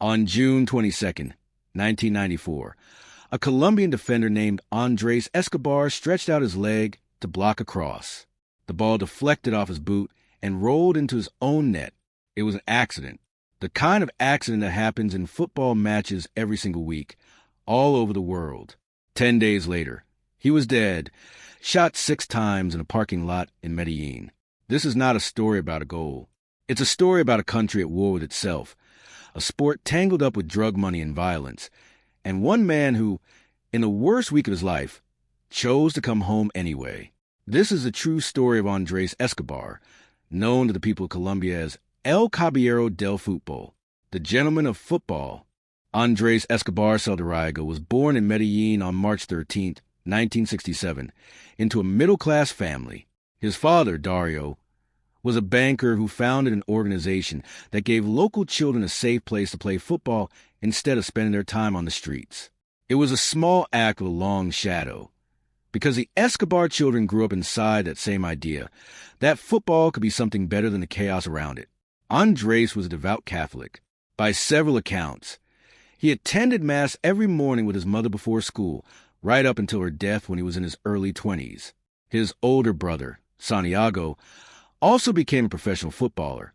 On June 22nd, 1994, a Colombian defender named Andrés Escobar stretched out his leg to block a cross. The ball deflected off his boot and rolled into his own net. It was an accident, the kind of accident that happens in football matches every single week, all over the world. 10 days later, he was dead, shot 6 times in a parking lot in Medellín. This is not a story about a goal. It's a story about a country at war with itself, a sport tangled up with drug money and violence, and one man who, in the worst week of his life, chose to come home anyway. This is the true story of Andrés Escobar, known to the people of Colombia as El Caballero del Fútbol, the gentleman of football. Andrés Escobar Celdariga was born in Medellín on March 13, 1967, into a middle-class family. His father, Dario, was a banker who founded an organization that gave local children a safe place to play football instead of spending their time on the streets. It was a small act with a long shadow, because the Escobar children grew up inside that same idea, that football could be something better than the chaos around it. Andrés was a devout Catholic. By several accounts, he attended Mass every morning with his mother before school, right up until her death when he was in his early 20s. His older brother, Santiago, also became a professional footballer,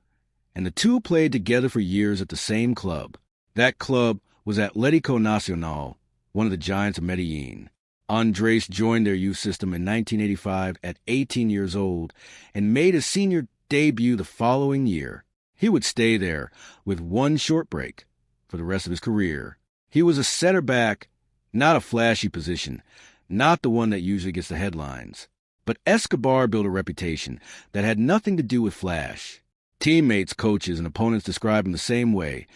and the two played together for years at the same club. That club was Atlético Nacional, one of the giants of Medellín. Andrés joined their youth system in 1985 at 18 years old and made his senior debut the following year. He would stay there, with one short break, for the rest of his career. He was a center back, not a flashy position, not the one that usually gets the headlines. But Escobar built a reputation that had nothing to do with flash. Teammates, coaches, and opponents describe him the same way,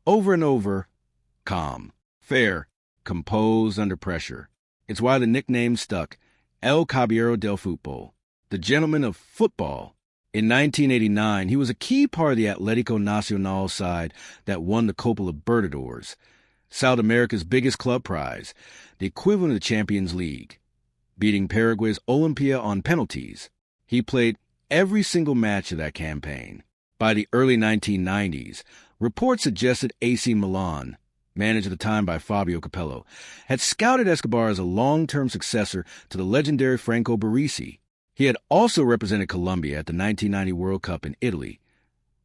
over and over: calm, fair, composed under pressure. It's why the nickname stuck, El Caballero del Fútbol, the gentleman of football. In 1989, he was a key part of the Atlético Nacional side that won the Copa Libertadores, South America's biggest club prize, the equivalent of the Champions League, beating Paraguay's Olimpia on penalties. He played every single match of that campaign. By the early 1990s, reports suggested AC Milan, managed at the time by Fabio Capello, had scouted Escobar as a long-term successor to the legendary Franco Baresi. He had also represented Colombia at the 1990 World Cup in Italy,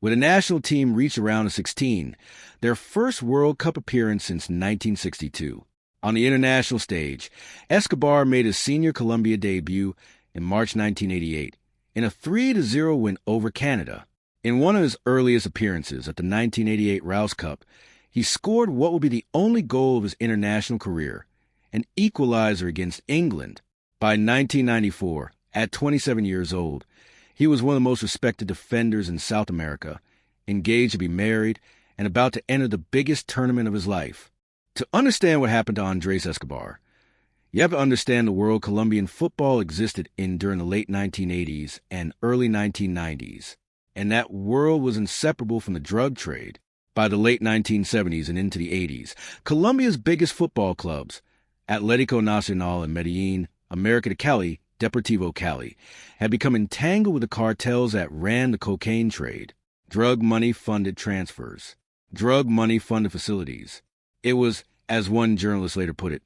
where the national team reached a round of 16, their first World Cup appearance since 1962. On the international stage, Escobar made his senior Colombia debut in March 1988 in a 3-0 win over Canada. In one of his earliest appearances at the 1988 Rouse Cup, he scored what would be the only goal of his international career, an equalizer against England. By 1994, at 27 years old, he was one of the most respected defenders in South America, engaged to be married, and about to enter the biggest tournament of his life. To understand what happened to Andrés Escobar, you have to understand the world Colombian football existed in during the late 1980s and early 1990s, and that world was inseparable from the drug trade. By the late 1970s and into the 80s, Colombia's biggest football clubs, Atlético Nacional in Medellín, América de Cali, Deportivo Cali, had become entangled with the cartels that ran the cocaine trade. Drug money funded transfers. Drug money funded facilities. It was, as one journalist later put it,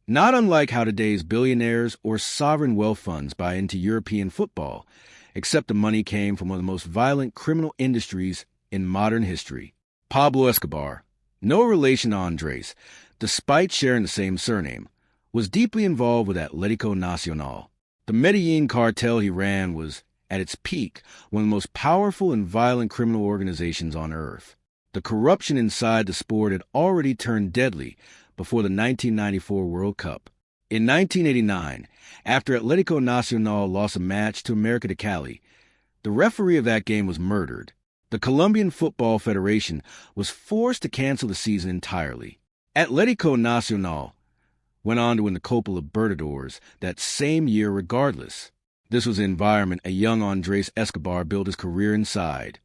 not unlike how today's billionaires or sovereign wealth funds buy into European football, except the money came from one of the most violent criminal industries in modern history. Pablo Escobar, no relation to Andrés, despite sharing the same surname, was deeply involved with Atlético Nacional. The Medellín cartel he ran was, at its peak, one of the most powerful and violent criminal organizations on earth. The corruption inside the sport had already turned deadly before the 1994 World Cup. In 1989, after Atlético Nacional lost a match to América de Cali, the referee of that game was murdered. The Colombian Football Federation was forced to cancel the season entirely. Atlético Nacional went on to win the Copa Libertadores that same year regardless. This was the environment a young Andrés Escobar built his career inside.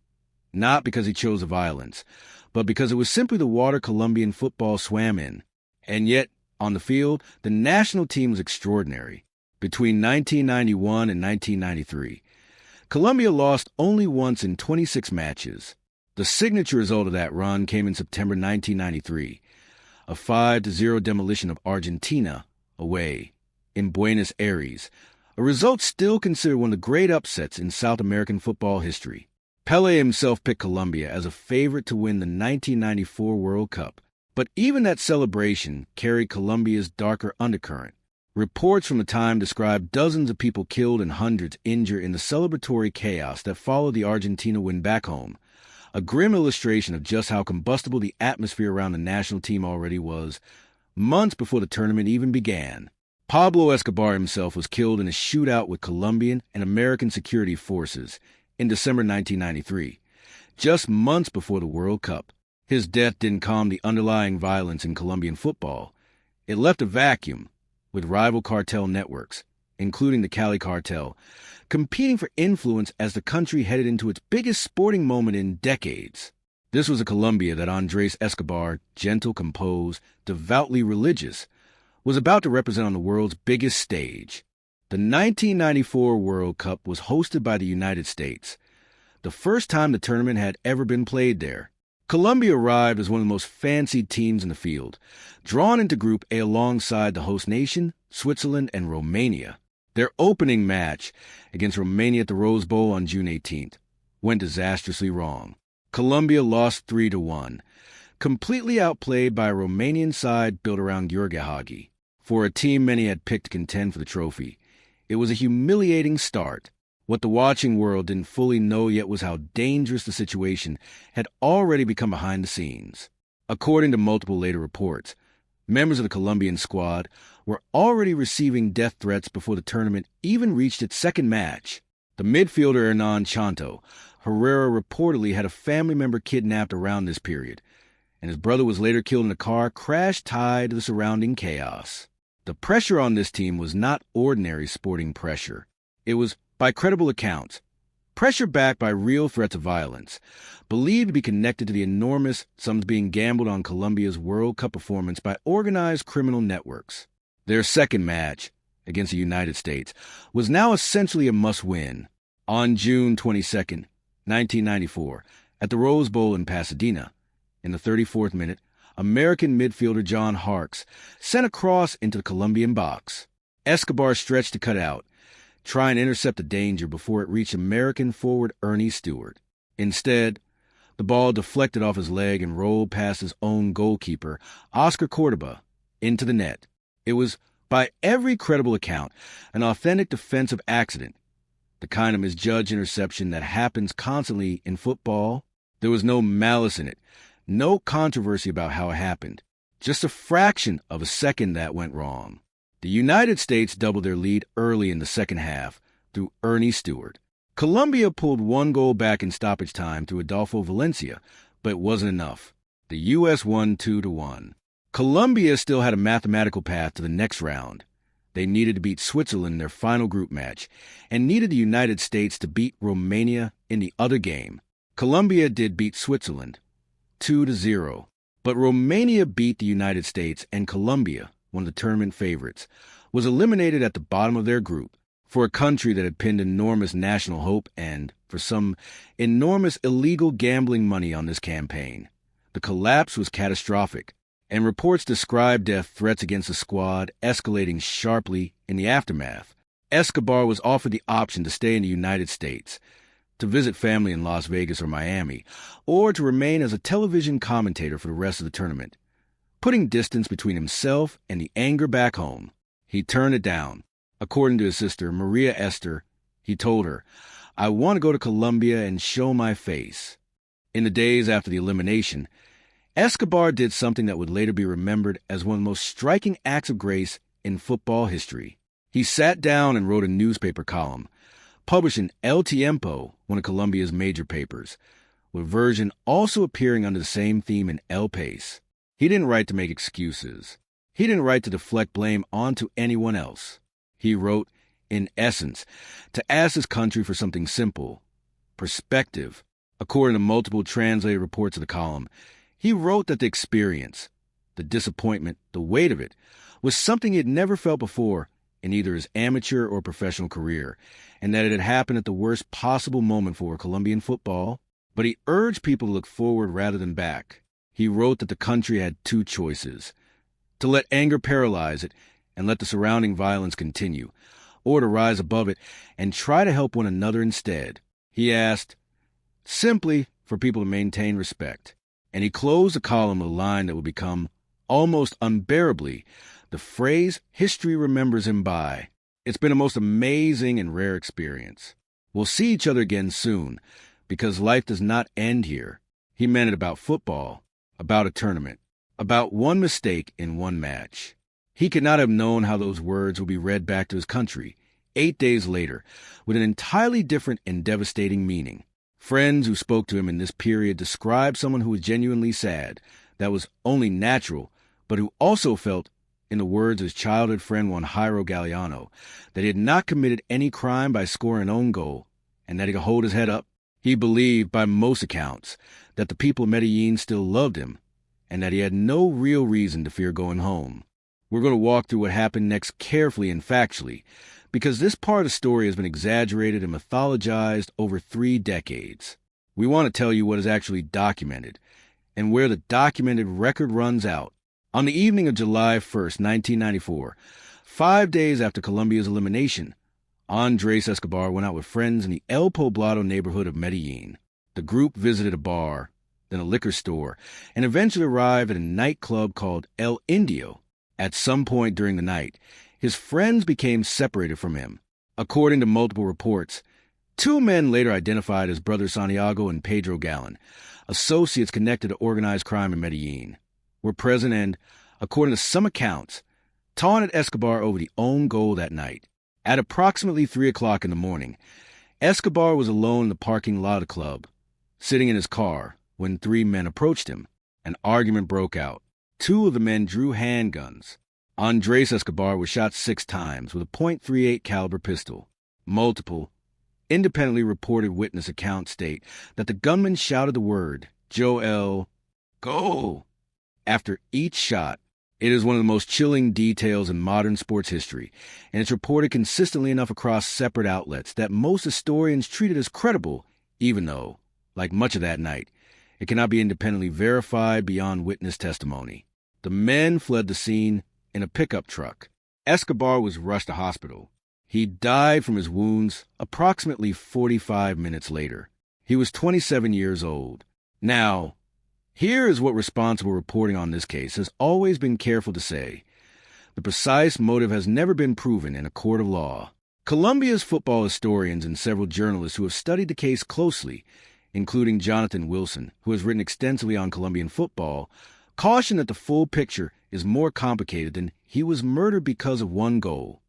Not because he chose violence, but because it was simply the water Colombian football swam in. And yet, on the field, the national team was extraordinary. Between 1991 and 1993, Colombia lost only once in 26 matches. The signature result of that run came in September 1993, a 5-0 demolition of Argentina away in Buenos Aires, a result still considered one of the great upsets in South American football history. Pelé himself picked Colombia as a favorite to win the 1994 World Cup, but even that celebration carried Colombia's darker undercurrent. Reports from the time described dozens of people killed and hundreds injured in the celebratory chaos that followed the Argentina win back home, a grim illustration of just how combustible the atmosphere around the national team already was, months before the tournament even began. Pablo Escobar himself was killed in a shootout with Colombian and American security forces in December 1993, just months before the World Cup. His death didn't calm the underlying violence in Colombian football. It left a vacuum, with rival cartel networks, including the Cali cartel, competing for influence as the country headed into its biggest sporting moment in decades. This was a Colombia that Andrés Escobar, gentle, composed, devoutly religious, was about to represent on the world's biggest stage. The 1994 World Cup was hosted by the United States, the first time the tournament had ever been played there. Colombia arrived as one of the most fancied teams in the field, drawn into Group A alongside the host nation, Switzerland, and Romania. Their opening match against Romania at the Rose Bowl on June 18th went disastrously wrong. Colombia lost 3-1, completely outplayed by a Romanian side built around Gheorghe Hagi. For a team many had picked to contend for the trophy, it was a humiliating start. What the watching world didn't fully know yet was how dangerous the situation had already become behind the scenes. According to multiple later reports, members of the Colombian squad were already receiving death threats before the tournament even reached its second match. The midfielder Hernan Chanto Herrera reportedly had a family member kidnapped around this period, and his brother was later killed in a car crash tied to the surrounding chaos. The pressure on this team was not ordinary sporting pressure. It was, by credible accounts, pressure backed by real threats of violence, believed to be connected to the enormous sums being gambled on Colombia's World Cup performance by organized criminal networks. Their second match, against the United States, was now essentially a must-win. On June 22, 1994, at the Rose Bowl in Pasadena, in the 34th minute, American midfielder John Harkes sent a cross into the Colombian box. Escobar stretched to cut out, try and intercept the danger before it reached American forward Ernie Stewart. Instead, the ball deflected off his leg and rolled past his own goalkeeper, Oscar Cordoba, into the net. It was, by every credible account, an authentic defensive accident, the kind of misjudged interception that happens constantly in football. There was no malice in it, no controversy about how it happened, just a fraction of a second that went wrong. The United States doubled their lead early in the second half through Ernie Stewart. Colombia pulled one goal back in stoppage time through Adolfo Valencia, but it wasn't enough. The U.S. won 2-1. Colombia still had a mathematical path to the next round. They needed to beat Switzerland in their final group match, and needed the United States to beat Romania in the other game. Colombia did beat Switzerland 2-0, but Romania beat the United States, and Colombia, one of the tournament favorites, was eliminated at the bottom of their group. For a country that had pinned enormous national hope and, for some, enormous illegal gambling money on this campaign, the collapse was catastrophic, and reports described death threats against the squad escalating sharply in the aftermath. Escobar was offered the option to stay in the United States, to visit family in Las Vegas or Miami, or to remain as a television commentator for the rest of the tournament, putting distance between himself and the anger back home. He turned it down. According to his sister, Maria Esther, he told her, "I want to go to Colombia and show my face." In the days after the elimination, Escobar did something that would later be remembered as one of the most striking acts of grace in football history. He sat down and wrote a newspaper column, published in El Tiempo, one of Colombia's major papers, with a version also appearing under the same theme in El País. He didn't write to make excuses. He didn't write to deflect blame onto anyone else. He wrote, in essence, to ask his country for something simple: perspective. According to multiple translated reports of the column, he wrote that the experience, the disappointment, the weight of it, was something he had never felt before in either his amateur or professional career, and that it had happened at the worst possible moment for Colombian football, But he urged people to look forward rather than back. He wrote that the country had two choices: to let anger paralyze it and let the surrounding violence continue, or to rise above it and try to help one another instead. He asked simply for people to maintain respect, and he closed the column with a line that would become, almost unbearably, the phrase history remembers him by. It's been a most amazing and rare experience. We'll see each other again soon, because life does not end here. He meant it about football, about a tournament, about one mistake in one match. He could not have known how those words would be read back to his country 8 days later with an entirely different and devastating meaning. Friends who spoke to him in this period described someone who was genuinely sad. That was only natural, but who also felt, in the words of his childhood friend Juan Jairo Galliano, that he had not committed any crime by scoring an own goal, and that he could hold his head up. He believed, by most accounts, that the people of Medellín still loved him, and that he had no real reason to fear going home. We're going to walk through what happened next carefully and factually, because this part of the story has been exaggerated and mythologized over 3 decades. We want to tell you what is actually documented, and where the documented record runs out. On the evening of July 1st, 1994, 5 days after Colombia's elimination, Andrés Escobar went out with friends in the El Poblado neighborhood of Medellín. The group visited a bar, then a liquor store, and eventually arrived at a nightclub called El Indio. At some point during the night, his friends became separated from him. According to multiple reports, 2 men later identified as Brother Santiago and Pedro Galán, associates connected to organized crime in Medellín, were present and, according to some accounts, taunted Escobar over the own goal that night. At approximately 3 o'clock in the morning, Escobar was alone in the parking lot of the club, sitting in his car, when 3 men approached him. An argument broke out. 2 of the men drew handguns. Andrés Escobar was shot 6 times with a .38 caliber pistol. Multiple, independently reported witness accounts state that the gunman shouted the word, Joel, go, after each shot. It is one of the most chilling details in modern sports history, and it's reported consistently enough across separate outlets that most historians treat it as credible, even though, like much of that night, it cannot be independently verified beyond witness testimony. The men fled the scene in a pickup truck. Escobar was rushed to hospital. He died from his wounds approximately 45 minutes later. He was 27 years old. Now, here is what responsible reporting on this case has always been careful to say. The precise motive has never been proven in a court of law. Colombia's football historians and several journalists who have studied the case closely, including Jonathan Wilson, who has written extensively on Colombian football, caution that the full picture is more complicated than he was murdered because of one goal.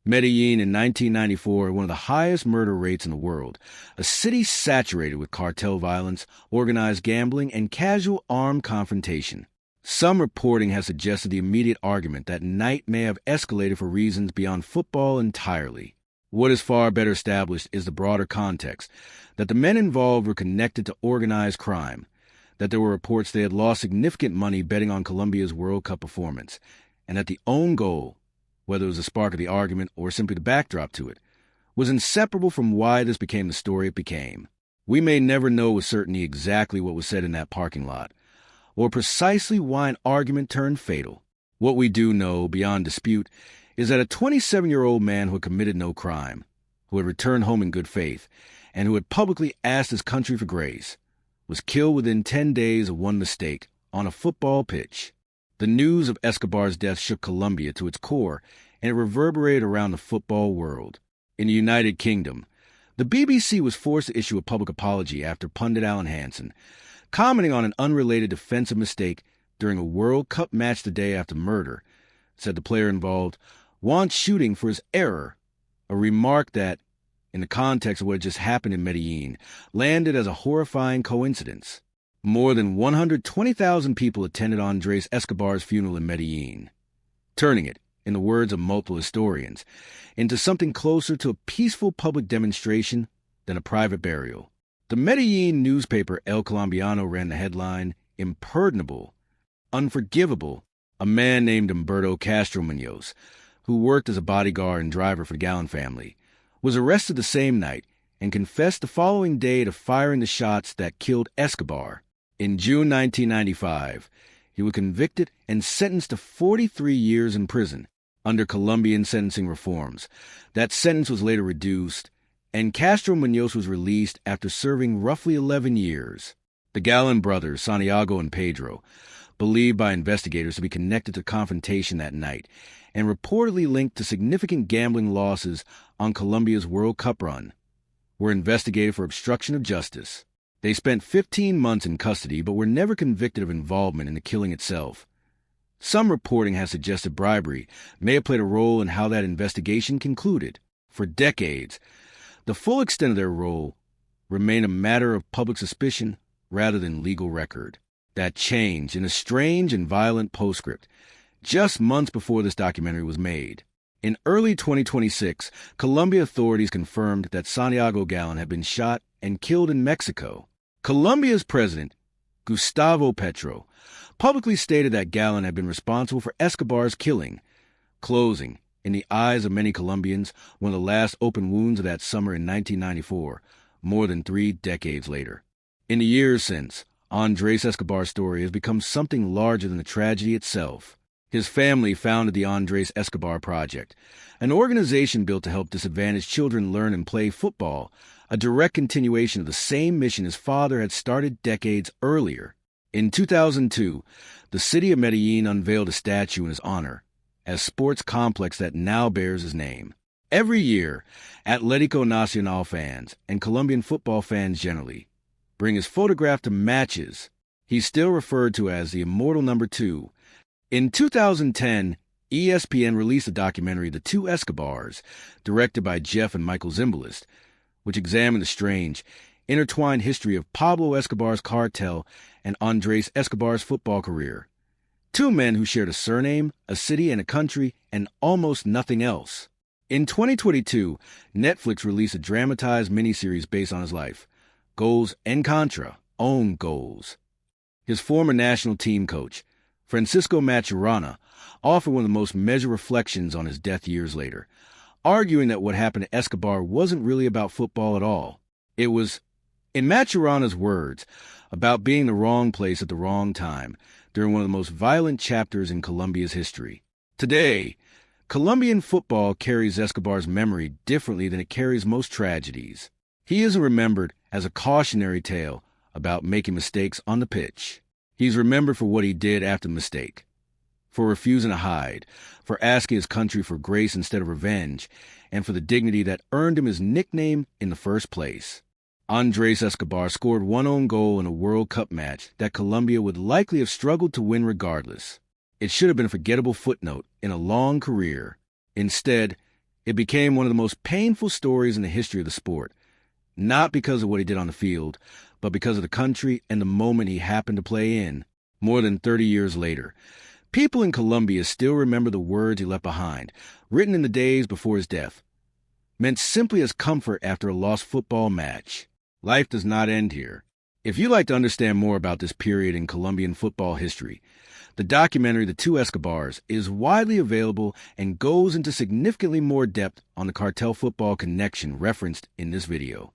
Medellín in 1994 had one of the highest murder rates in the world, a city saturated with cartel violence, organized gambling, and casual armed confrontation. Some reporting has suggested the immediate argument that night may have escalated for reasons beyond football entirely. What is far better established is the broader context, that the men involved were connected to organized crime, that there were reports they had lost significant money betting on Colombia's World Cup performance, and that the own goal, whether it was the spark of the argument or simply the backdrop to it, was inseparable from why this became the story it became. We may never know with certainty exactly what was said in that parking lot, or precisely why an argument turned fatal. What we do know, beyond dispute, is that a 27-year-old man who had committed no crime, who had returned home in good faith, and who had publicly asked his country for grace, was killed within 10 days of one mistake on a football pitch. The news of Escobar's death shook Colombia to its core, and it reverberated around the football world. In the United Kingdom, the BBC was forced to issue a public apology after pundit Alan Hansen, commenting on an unrelated defensive mistake during a World Cup match the day after murder, said the player involved wants shooting for his error, a remark that, in the context of what had just happened in Medellín, landed as a horrifying coincidence. More than 120,000 people attended Andrés Escobar's funeral in Medellín, turning it, in the words of multiple historians, into something closer to a peaceful public demonstration than a private burial. The Medellín newspaper El Colombiano ran the headline, "Imperdonable, Unforgivable." A man named Humberto Castro Munoz, who worked as a bodyguard and driver for the Galán family, was arrested the same night and confessed the following day to firing the shots that killed Escobar. In June 1995, he was convicted and sentenced to 43 years in prison under Colombian sentencing reforms. That sentence was later reduced, and Castro Munoz was released after serving roughly 11 years. The Galán brothers, Santiago and Pedro, believed by investigators to be connected to confrontation that night and reportedly linked to significant gambling losses on Colombia's World Cup run, were investigated for obstruction of justice. They spent 15 months in custody but were never convicted of involvement in the killing itself. Some reporting has suggested bribery may have played a role in how that investigation concluded. For decades, the full extent of their role remained a matter of public suspicion rather than legal record. That changed in a strange and violent postscript just months before this documentary was made. In early 2026, Colombia authorities confirmed that Santiago Galán had been shot and killed in Mexico. Colombia's president, Gustavo Petro, publicly stated that Galán had been responsible for Escobar's killing, closing, in the eyes of many Colombians, one of the last open wounds of that summer in 1994, more than 3 decades later. In the years since, Andrés Escobar's story has become something larger than the tragedy itself. His family founded the Andrés Escobar Project, an organization built to help disadvantaged children learn and play football, a direct continuation of the same mission his father had started decades earlier. In 2002, the city of Medellín unveiled a statue in his honor, a sports complex that now bears his name. Every year, Atlético Nacional fans, and Colombian football fans generally, bring his photograph to matches. He's still referred to as the immortal number 2. In 2010, ESPN released a documentary, The Two Escobars, directed by Jeff and Michael Zimbalist, which examined the strange, intertwined history of Pablo Escobar's cartel and Andrés Escobar's football career. 2 men who shared a surname, a city, and a country, and almost nothing else. In 2022, Netflix released a dramatized miniseries based on his life, Goals en Contra, Own Goals. His former national team coach, Francisco Maturana, offered one of the most measured reflections on his death years later, arguing that what happened to Escobar wasn't really about football at all. It was, in Maturana's words, about being in the wrong place at the wrong time during one of the most violent chapters in Colombia's history. Today, Colombian football carries Escobar's memory differently than it carries most tragedies. He isn't remembered as a cautionary tale about making mistakes on the pitch. He's remembered for what he did after the mistake, for refusing to hide, for asking his country for grace instead of revenge, and for the dignity that earned him his nickname in the first place. Andrés Escobar scored 1 own goal in a World Cup match that Colombia would likely have struggled to win regardless. It should have been a forgettable footnote in a long career. Instead, it became one of the most painful stories in the history of the sport, not because of what he did on the field, but because of the country and the moment he happened to play in. More than 30 years later, people in Colombia still remember the words he left behind, written in the days before his death, meant simply as comfort after a lost football match. Life does not end here. If you'd like to understand more about this period in Colombian football history, the documentary The Two Escobars is widely available and goes into significantly more depth on the cartel football connection referenced in this video.